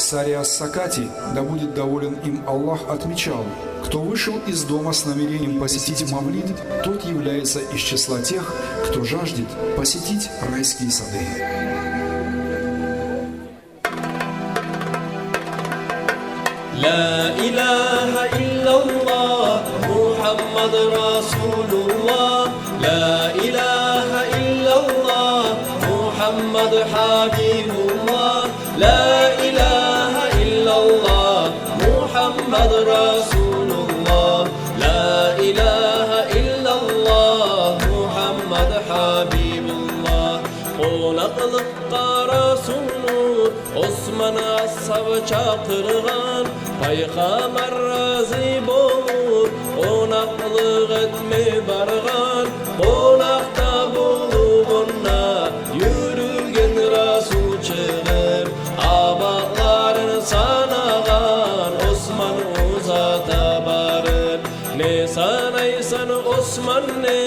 Сари ас-Сакати, да будет доволен им Аллах, отмечал: кто вышел из дома с намерением посетить Мавлид, тот является из числа тех, кто жаждет посетить райские сады. لا إله إلا الله محمد رسول الله لا إله إلا الله محمد حبيب الله لا إله إلا الله محمد رسول الله لا إله إلا الله محمد حبيب الله Qonaqlıqqa Rasulü Osman ashab çaqırğan Peyğəmbər razı bolub qonaqlıq etmə barğan Qonaqda bolub ona yürügən Rasul çıxıb Abaqların sanağan Osman uzata barıb Ne sanaysan Osman ne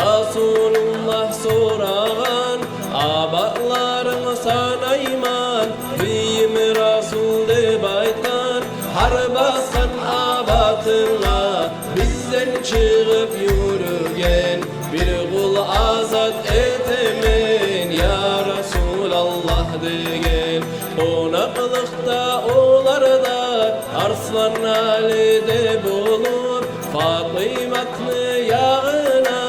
Rasulullah sorağan Abaqların sanayman Biyim Rasul deb aytqan Har basqan abatına Bizden çıqıb yürügen Bir qul azat etemen Ya Rasulallah degen Qonaqlıqda olarda Arslan Ali'de bolub Fatimatni yağına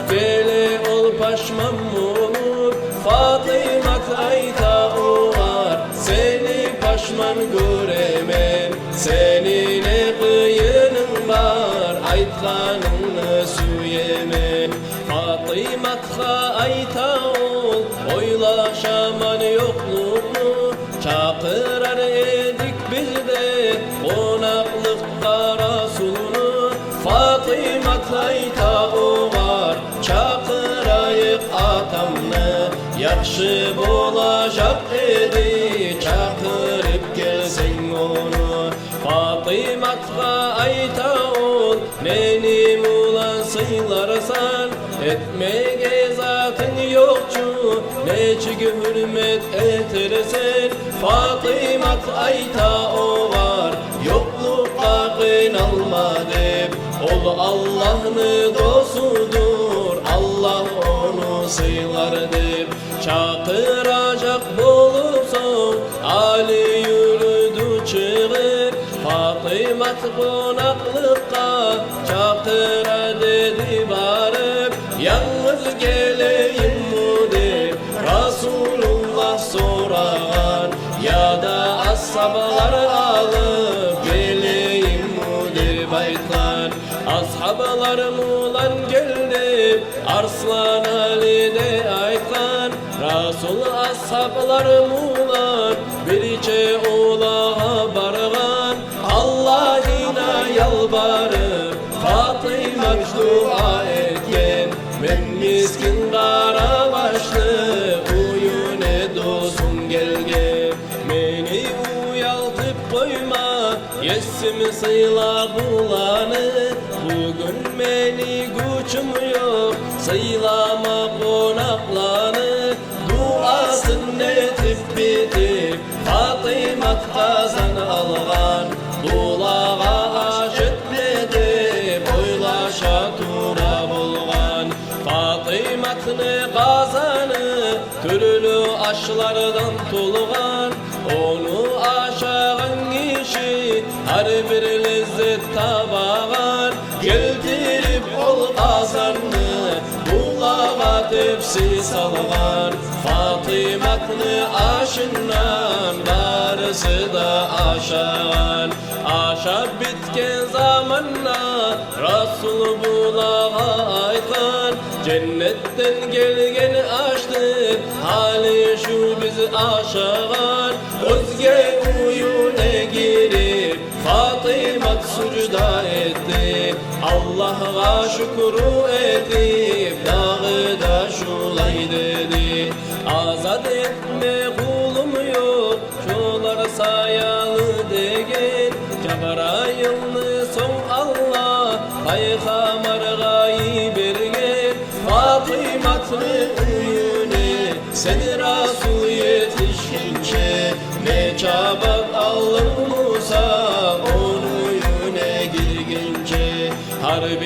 Gele ol paşman bolub Fatimat ayta oğar Seni paşman göremen Senin kıyının var Aytqanını süyemen Fatimat'a ayta ol Oylaşaman yokluğunu Çakırar edik biz de Qonaqlıqqa Rasulunu Fatimat ayta oğar Çakırayıq atamını Yaxşı bolacak edi Çakırıp gelsen onu Fatimat'a ayta ol Benim ulan sıylarsan Etmege zatın yokçu Neçik hürmet etirsen Fatimat ayta o var Yoklukta kıynalma deb Ol Allah'ın dostudur Allah onu sıylar deb Çakıracak bolupsan Ali yürüdü çıgıp Fatimat qonaqlıqqa Çakıra dedi barıp Yalnız geleyim mu deb Rasulullah sorağan Ya da ashablar alıp geleyim mu deb aytqan Ashablar mulan geldi Arslan Ali'de aytqan Rasul ashablar mulan Birçe ulağa barğan Allah'ına yalvarıp Fatimat dua etken Men miskin qara başlı Uyun edosun gelge Meni uyaltıp koyma Yesim sıyla bulanı Bugün meni güçüm yok Sıylama qonaqlanı Duasın etip bitip Fatimat qazan alğan Dulağa aş etmedi Boylaşa tura bolğan Fatimatni qazanı Türlü aşlardan tulğan Onu aşağın kişi Her bir lezzet tabağan Geldirip ol qazanını Dulağa tepsi salğan Fatimatni aşından Barısı da aşağın Aşab bitken zamanla Rasul bulağa aytan Cennetten gelgen açtı Hali şu biz aşağın Özge uyune girip Fatimat sucda etti Allah'a şükür edip Dağı da şulay dedi Azad etme kulum yok Şular sayalı degen Cebrail'ni son Allah Peyğəmbərə bergen Fatimatni uyune Seni Rasul yetişkince Ne çabuk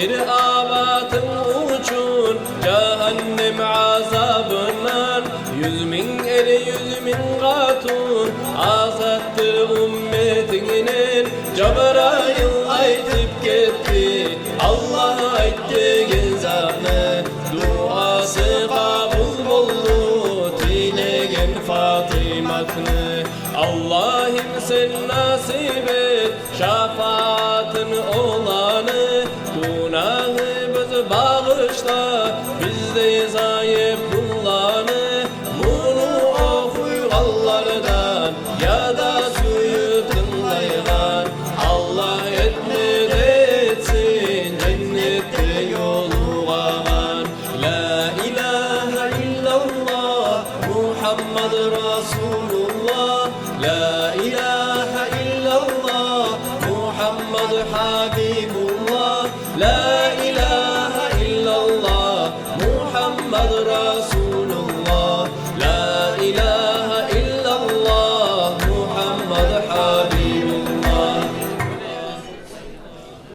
bir abatın uchun cehennem azabından 100.000 er 100.000 katun azattır ümmetinin. Cebrail aytıp gitti Allah ayttıgın zatını, duası kabul boldu tilegen Fatimatını. Allah'ım sen nasip et şafaatın olanı, günahı bizi bağışla bizde zayıf kullanı. Bunu okuyallardan ya da suyu tınlaygan, Allah etmez etsin cennette yolğan. La ilahe illallah Muhammed Resulullah, La ilahe illallah Muhammed Habibullah, La ilahe illallah Muhammed Resulullah.